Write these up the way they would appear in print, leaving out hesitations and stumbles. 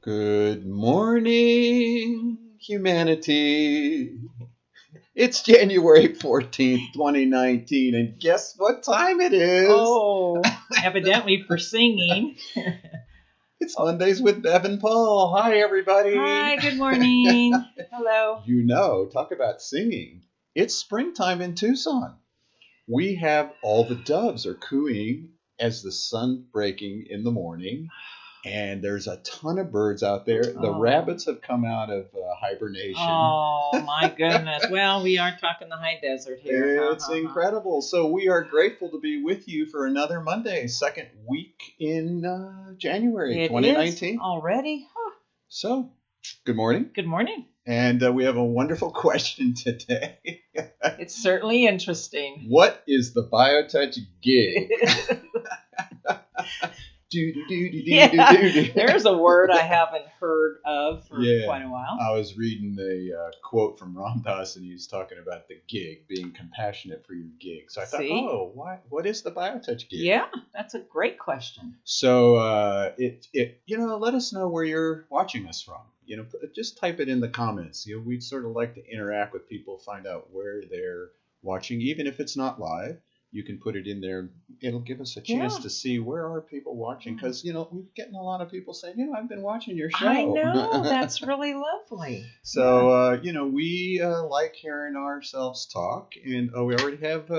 Good morning, humanity. It's January 14th, 2019, and guess what time it is? Oh, evidently for singing. It's Mondays with Bev and Paul. Hi, everybody. Hi, good morning. Hello. Talk about singing. It's springtime in Tucson. We have all the doves are cooing as the sun breaking in the morning. And there's a ton of birds out there. The rabbits have come out of hibernation. Oh, my goodness. Well, we are talking the high desert here. It's incredible. So we are grateful to be with you for another Monday, second week in January 2019. Already? Huh. So, good morning. Good morning. And we have a wonderful question today. It's certainly interesting. What is the BioTouch gig? There's a word I haven't heard of for quite a while. I was reading the quote from Ram Dass, and he was talking about the gig, being compassionate for your gig. So I thought, what is the BioTouch gig? Yeah, that's a great question. So let us know where you're watching us from. Just type it in the comments. We'd sort of like to interact with people, find out where they're watching, even if it's not live. You can put it in there. It'll give us a chance to see where are people watching. Because, we're getting a lot of people saying, I've been watching your show. I know. That's really lovely. So, we like hearing ourselves talk. And we already have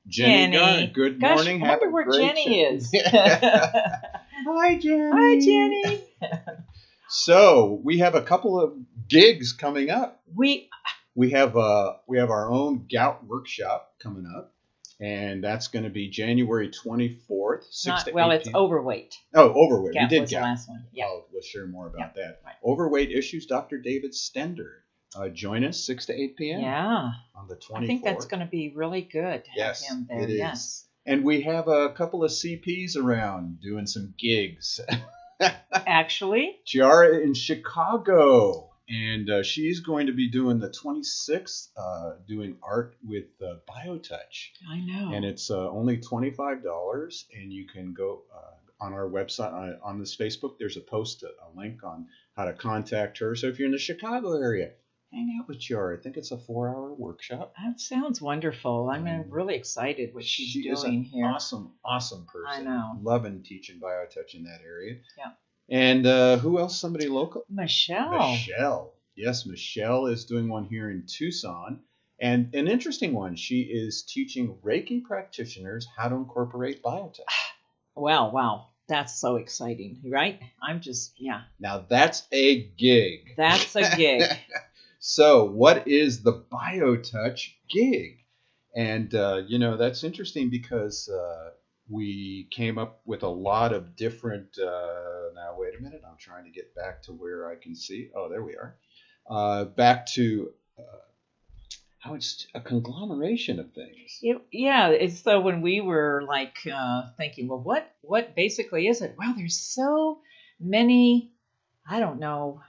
Jenny. Good morning. I wonder where Jenny is. Hi, Jenny. Hi, Jenny. So, we have a couple of gigs coming up. We have our own gout workshop coming up. And that's going to be January 24th, 6 to 8 p.m. It's overweight. Oh, overweight. Gout We did was gout. The last one. Yeah. We'll share more about that. Right. Overweight issues, Dr. David Stender. Join us 6 to 8 p.m. Yeah. On the 24th. I think that's going to be really good to have him there. It is. Yes. And we have a couple of CPs around doing some gigs. Actually? Chiara in Chicago. And she's going to be doing the 26th, doing art with BioTouch. I know. And it's only $25, and you can go on our website, on this Facebook. There's a post, a link on how to contact her. So if you're in the Chicago area, hang out with Chiara. I think it's a 4-hour workshop. That sounds wonderful. I'm really excited what she's doing here. Awesome person. I know. Loving teaching BioTouch in that area. Yeah. And who else? Somebody local? Michelle. Yes, Michelle is doing one here in Tucson. And an interesting one. She is teaching Reiki practitioners how to incorporate BioTouch. Wow. That's so exciting, right? Now, that's a gig. That's a gig. So what is the BioTouch gig? And, that's interesting because we came up with a lot of different now, wait a minute. I'm trying to get back to where I can see. Oh, there we are. Back to how it's a conglomeration of things. So when we were thinking, well, what basically is it? Well, there's so many, I don't know,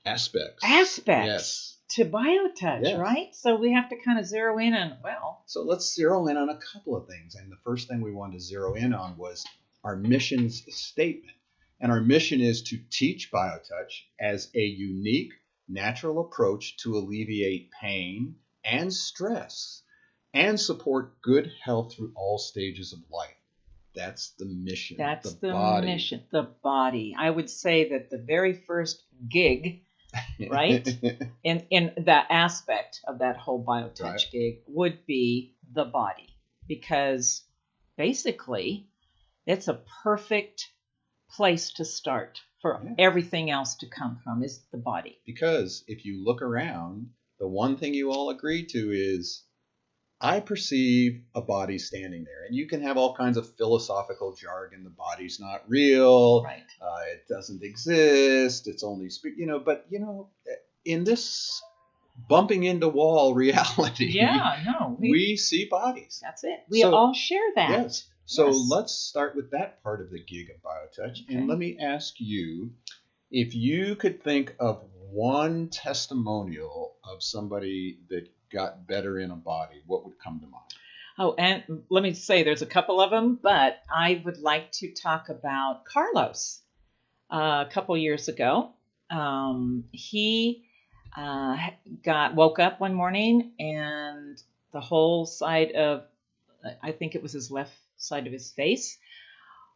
aspects. Yes. To BioTouch, right? So we have to kind of zero in on, So let's zero in on a couple of things. And the first thing we wanted to zero in on was our mission's statement. And our mission is to teach BioTouch as a unique, natural approach to alleviate pain and stress and support good health through all stages of life. That's the mission. That's the mission. The body. I would say that the very first gig, right, in that aspect of that whole BioTouch gig would be the body, because basically it's a perfect place to start for everything else to come from is the body. Because if you look around, the one thing you all agree to is I perceive a body standing there. And you can have all kinds of philosophical jargon. The body's not real. Right. It doesn't exist. It's only, but, in this bumping into wall reality, we see bodies. That's it. We all share that. Yes. So let's start with that part of the gig of BioTouch. Okay. And let me ask you, if you could think of one testimonial of somebody that got better in a body, what would come to mind? Oh, and let me say there's a couple of them, but I would like to talk about Carlos. a couple years ago. He woke up one morning and the whole side of, I think it was his left side of his face,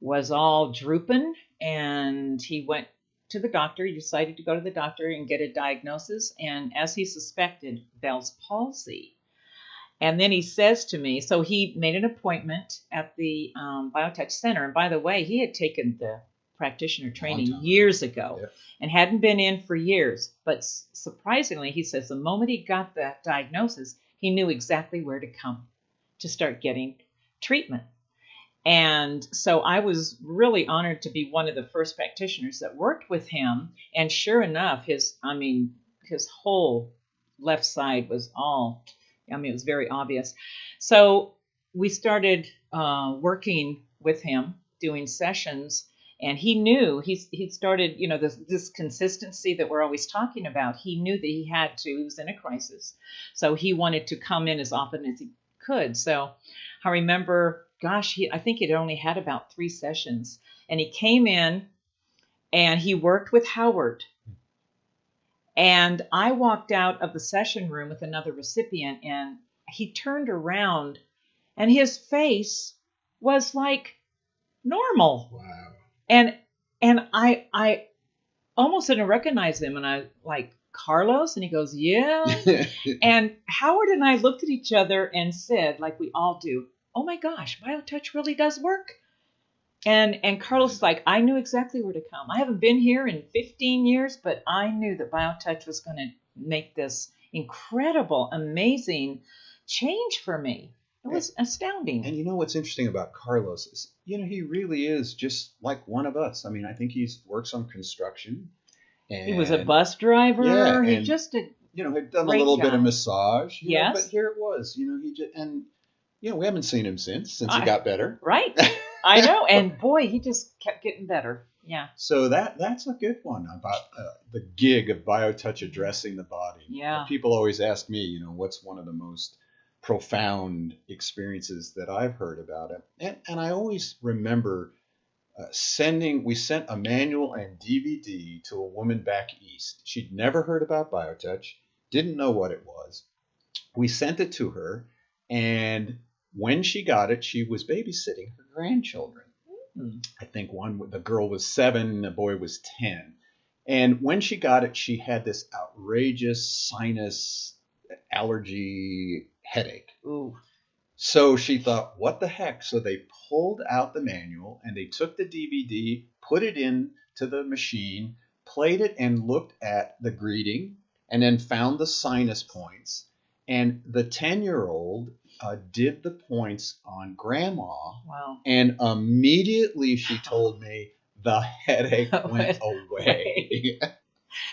was all drooping, and he went to the doctor. He decided to go to the doctor and get a diagnosis, and as he suspected, Bell's palsy. And then he says to me, so he made an appointment at the BioTouch Center. And by the way, he had taken the practitioner training years ago and hadn't been in for years. But surprisingly, he says the moment he got that diagnosis, he knew exactly where to come to start getting treatment. And so I was really honored to be one of the first practitioners that worked with him. And sure enough, his whole left side was all, it was very obvious. So we started working with him, doing sessions, and he knew, he started, this consistency that we're always talking about. He knew that he was in a crisis. So he wanted to come in as often as he could. So I remember, I think he'd only had about 3 sessions, and he came in and he worked with Howard. And I walked out of the session room with another recipient, and he turned around and his face was like normal. Wow. And I almost didn't recognize him, and I like, Carlos? And he goes, yeah. And Howard and I looked at each other and said, like we all do, oh my gosh, BioTouch really does work. And Carlos is like, I knew exactly where to come. I haven't been here in 15 years, but I knew that BioTouch was going to make this incredible, amazing change for me. It was astounding. And you know what's interesting about Carlos is, he really is just like one of us. I mean, I think he works on construction. And he was a bus driver. Yeah, he and, just did. Had done a little bit of massage. Yes. But here it was. He just, and we haven't seen him since he got better. Right. I know. And boy, he just kept getting better. Yeah. So that's a good one about the gig of BioTouch addressing the body. Yeah. People always ask me, what's one of the most profound experiences that I've heard about it. And I always remember we sent a manual and DVD to a woman back east. She'd never heard about BioTouch, didn't know what it was. We sent it to her, and when she got it, she was babysitting her grandchildren. Mm-hmm. I think the girl was 7 and the boy was 10. And when she got it, she had this outrageous sinus allergy headache. Ooh. So she thought, what the heck? So they pulled out the manual and they took the DVD, put it into the machine, played it and looked at the greeting, and then found the sinus points. And the 10-year-old did the points on Grandma. Wow. And immediately she told me the headache went away.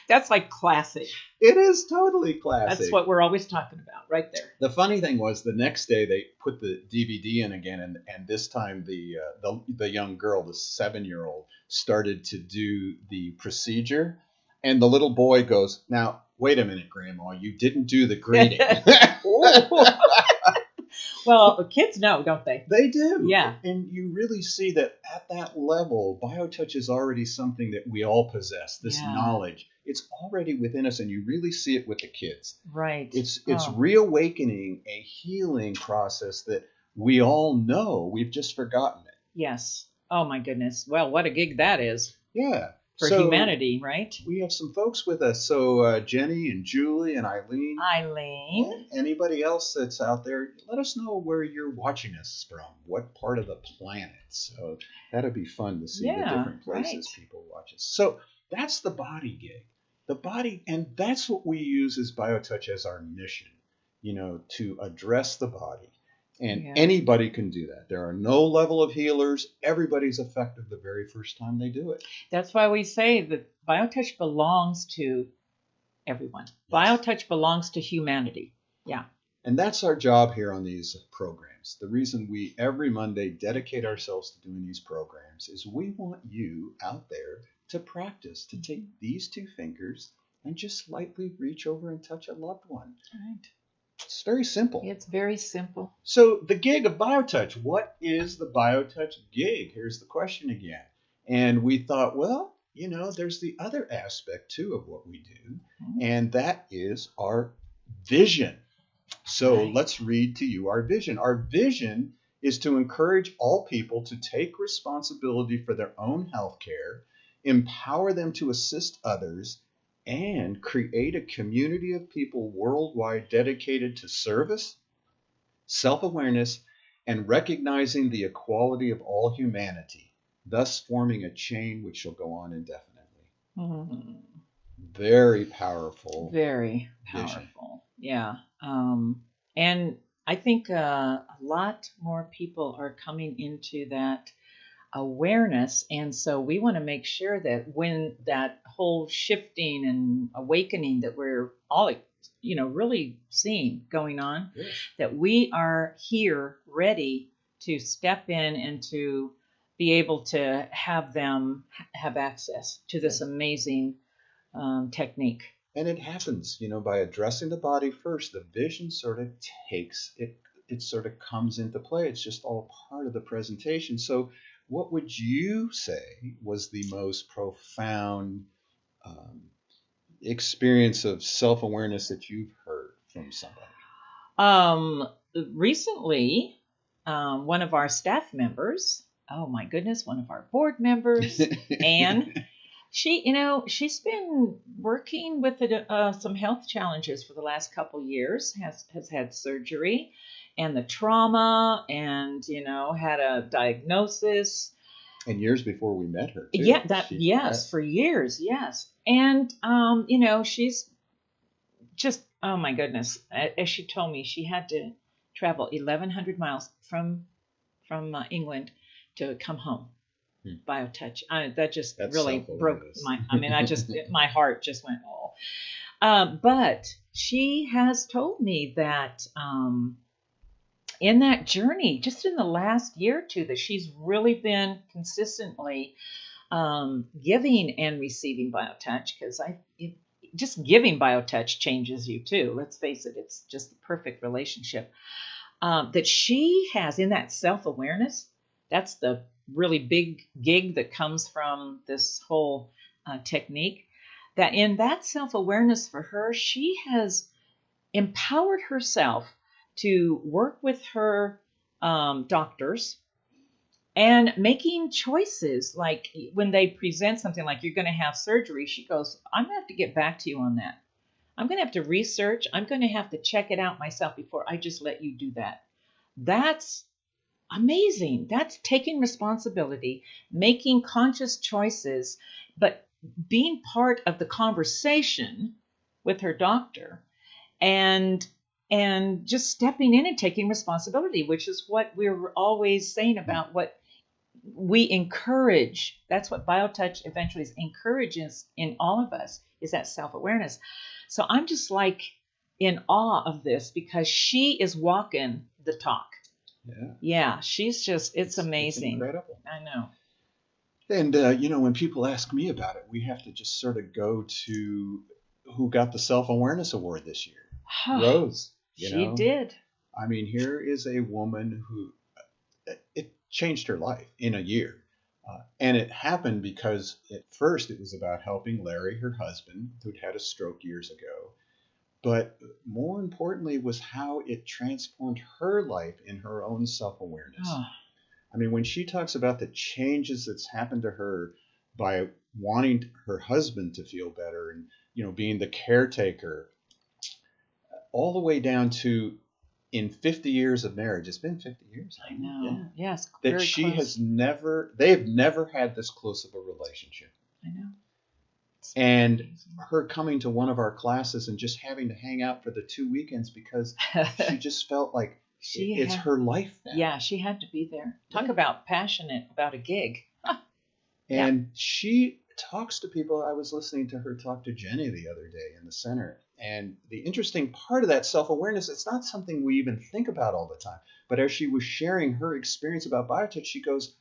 That's like classic. It is totally classic. That's what we're always talking about right there. The funny thing was the next day they put the DVD in again, and this time the young girl, the 7-year-old, started to do the procedure. And the little boy goes, now, wait a minute, Grandma, you didn't do the greeting. Well, kids know, don't they? They do. Yeah. And you really see that at that level, BioTouch is already something that we all possess, this knowledge. It's already within us, and you really see it with the kids. Right. It's reawakening a healing process that we all know. We've just forgotten it. Yes. Oh, my goodness. Well, what a gig that is. Yeah. For humanity, right? We have some folks with us. So Jenny and Julie and Eileen. Eileen. Anybody else that's out there, let us know where you're watching us from. What part of the planet. So that'd be fun to see the different places people watch us. So that's the body gig. The body, and that's what we use as BioTouch as our mission, to address the body. And anybody can do that. There are no level of healers. Everybody's effective the very first time they do it. That's why we say that BioTouch belongs to everyone. Yes. BioTouch belongs to humanity. Yeah. And that's our job here on these programs. The reason we every Monday dedicate ourselves to doing these programs is we want you out there to practice, to take these 2 fingers and just lightly reach over and touch a loved one. Right. It's very simple. It's very simple. So the gig of BioTouch, what is the BioTouch gig? Here's the question again. And we thought, well, there's the other aspect too of what we do, Mhm. and that is our vision. So Right. let's read to you our vision. Our vision is to encourage all people to take responsibility for their own health care, empower them to assist others, and create a community of people worldwide dedicated to service, self awareness, and recognizing the equality of all humanity, thus forming a chain which shall go on indefinitely. Mhm. Very powerful Very vision. powerful. Yeah. And I think a lot more people are coming into that awareness. And so we want to make sure that when that whole shifting and awakening that we're all, really seeing going on, Yes. that we are here ready to step in and to be able to have them have access to this amazing technique. And it happens, by addressing the body first, the vision sort of takes it, it sort of comes into play. It's just all part of the presentation. So, what would you say was the most profound um, experience of self awareness that you've heard from somebody? Um, Recently, one of our staff members, oh my goodness, one of our board members, Anne, she's been working with some health challenges for the last couple years, has had surgery and the trauma and, had a diagnosis. And years before we met her, too. Yeah, yes, for years, yes. And, she's just, oh my goodness, as she told me, she had to travel 1,100 miles from England to come home. BioTouch. That just That's really broke self-awareness. my heart just went, oh. But she has told me that in that journey, just in the last year or two, that she's really been consistently giving and receiving BioTouch, because just giving BioTouch changes you too. Let's face it, it's just the perfect relationship. That she has in that self-awareness, that's the really big gig that comes from this whole technique, that in that self-awareness for her, she has empowered herself to work with her doctors and making choices. Like when they present something like you're going to have surgery, she goes, I'm going to have to get back to you on that. I'm going to have to research. I'm going to have to check it out myself before I just let you do that. That's amazing. That's taking responsibility, making conscious choices, but being part of the conversation with her doctor and just stepping in and taking responsibility, which is what we're always saying about what we encourage. That's what BioTouch eventually encourages in all of us, is that self-awareness. So I'm just like in awe of this because she is walking the talk. Yeah, she's just, it's amazing. It's incredible. I know. And, when people ask me about it, we have to just sort of go to who got the self-awareness award this year. Rose. She did. I mean, here is a woman who, it changed her life in a year. And it happened because at first it was about helping Larry, her husband, who'd had a stroke years ago. But more importantly was how it transformed her life in her own self-awareness. I mean, when she talks about the changes that's happened to her by wanting her husband to feel better and, being the caretaker, all the way down to in 50 years of marriage, it's been 50 years. I know. Yeah. Yes. That she close. They've never had this close of a relationship. I know. And her coming to one of our classes and just having to hang out for the 2 weekends because she just felt like it's her life now. Yeah, she had to be there. Talk about passionate about a gig. And she talks to people. I was listening to her talk to Jenny the other day in the center. And the interesting part of that self-awareness, it's not something we even think about all the time. But as she was sharing her experience about BioTouch, she goes,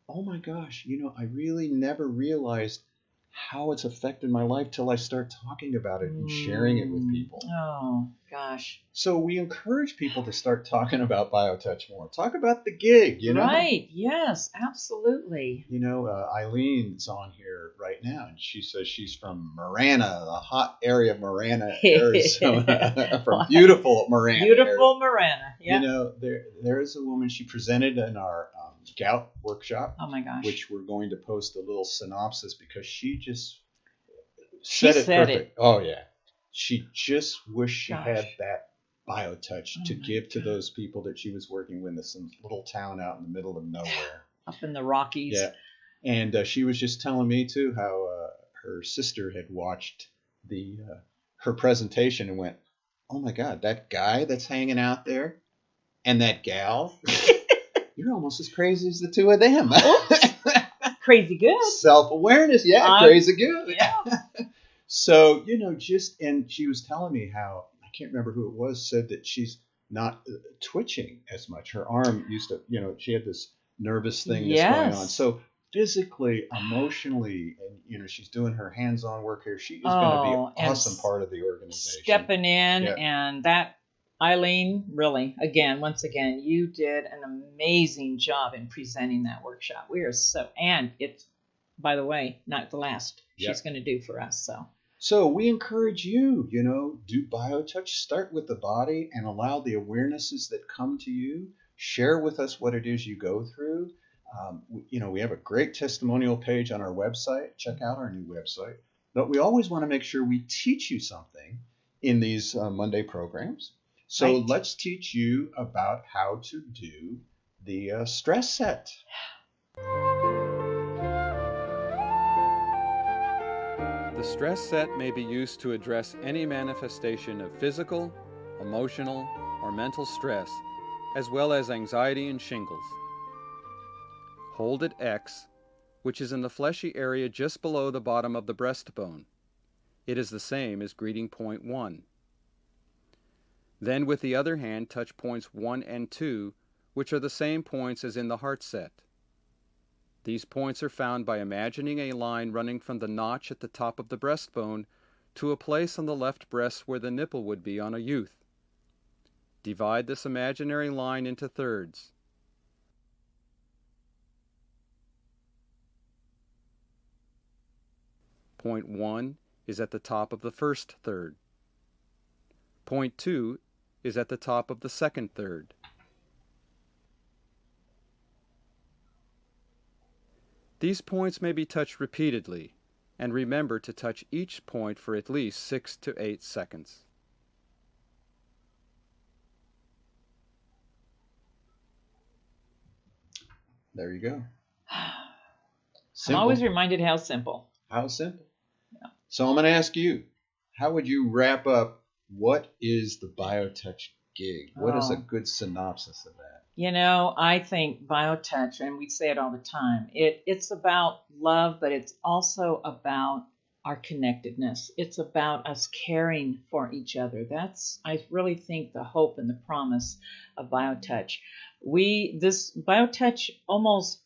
oh my gosh, I really never realized how it's affected my life till I start talking about it and sharing it with people. Oh, gosh. So we encourage people to start talking about BioTouch more. Talk about the gig, you know? Right. Yes, absolutely. You know, Eileen's on here right now, and she says she's from Marana, the hot area of Marana, Arizona. From beautiful Marana. Beautiful Marana, yeah. You know, there is a woman, she presented in our gout workshop. Oh, my gosh. Which we're going to post a little synopsis because she just said it perfect. Oh, yeah. She just wished she had that BioTouch to give to those people that she was working with in some little town out in the middle of nowhere. Up in the Rockies. Yeah. And she was just telling me, too, how her sister had watched her presentation and went, oh, my God, that guy that's hanging out there and that gal, you're almost as crazy as the two of them. Crazy good. Self-awareness. Yeah, crazy good. Yeah. So, you know, and she was telling me how, I can't remember who it was, said that she's not twitching as much. Her arm used to, you know, she had this nervous thing that's going on. So physically, emotionally, and, you know, she's doing her hands-on work here. She is going to be an awesome part of the organization. Stepping in, and that, Eileen, really, once again, you did an amazing job in presenting that workshop. We are and it's, by the way, not the last she's going to do for us. So we encourage you, you know, do BioTouch. Start with the body and allow the awarenesses that come to you. Share with us what it is you go through. You know, we have a great testimonial page on our website. Check out our new website. But we always want to make sure we teach you something in these Monday programs. So let's teach you about how to do the stress set. The stress set may be used to address any manifestation of physical, emotional, or mental stress, as well as anxiety and shingles. Hold at X, which is in the fleshy area just below the bottom of the breastbone. It is the same as greeting point 1. Then with the other hand touch points 1 and 2, which are the same points as in the heart set. These points are found by imagining a line running from the notch at the top of the breastbone to a place on the left breast where the nipple would be on a youth. Divide this imaginary line into thirds. Point 1 is at the top of the first third. Point 2 is at the top of the second third. These points may be touched repeatedly, and remember to touch each point for at least 6 to 8 seconds. There you go. I'm always reminded how simple. How simple. Yeah. So I'm going to ask you, how would you wrap up what is the BioTouch gig? What is a good synopsis of that? You know, I think BioTouch, and we say it all the time, it's about love, but it's also about our connectedness. It's about us caring for each other. That's, I really think, the hope and the promise of BioTouch. This BioTouch almost,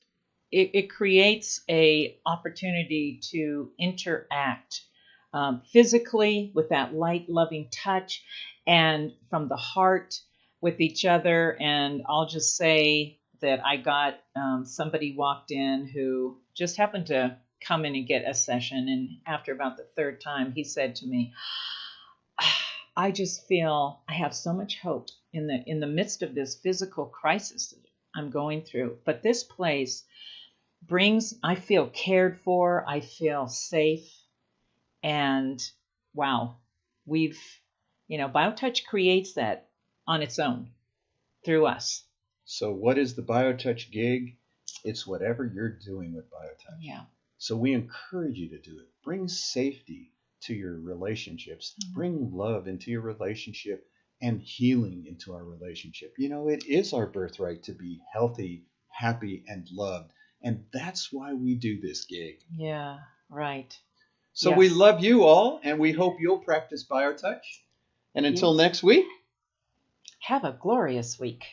it creates a opportunity to interact physically with that light, loving touch, and from the heart with each other. And I'll just say that I got somebody walked in who just happened to come in and get a session, and after about the third time, he said to me, I just feel I have so much hope in the midst of this physical crisis that I'm going through. But this place I feel cared for, I feel safe, and wow, BioTouch creates that on its own through us. So what is the BioTouch gig? It's whatever you're doing with BioTouch. Yeah. So we encourage you to do it. Bring safety to your relationships. Mm-hmm. Bring love into your relationship and healing into our relationship. You know, it is our birthright to be healthy, happy, and loved. And that's why we do this gig. Yeah, right. So we love you all, and we hope you'll practice BioTouch. And until next week, have a glorious week.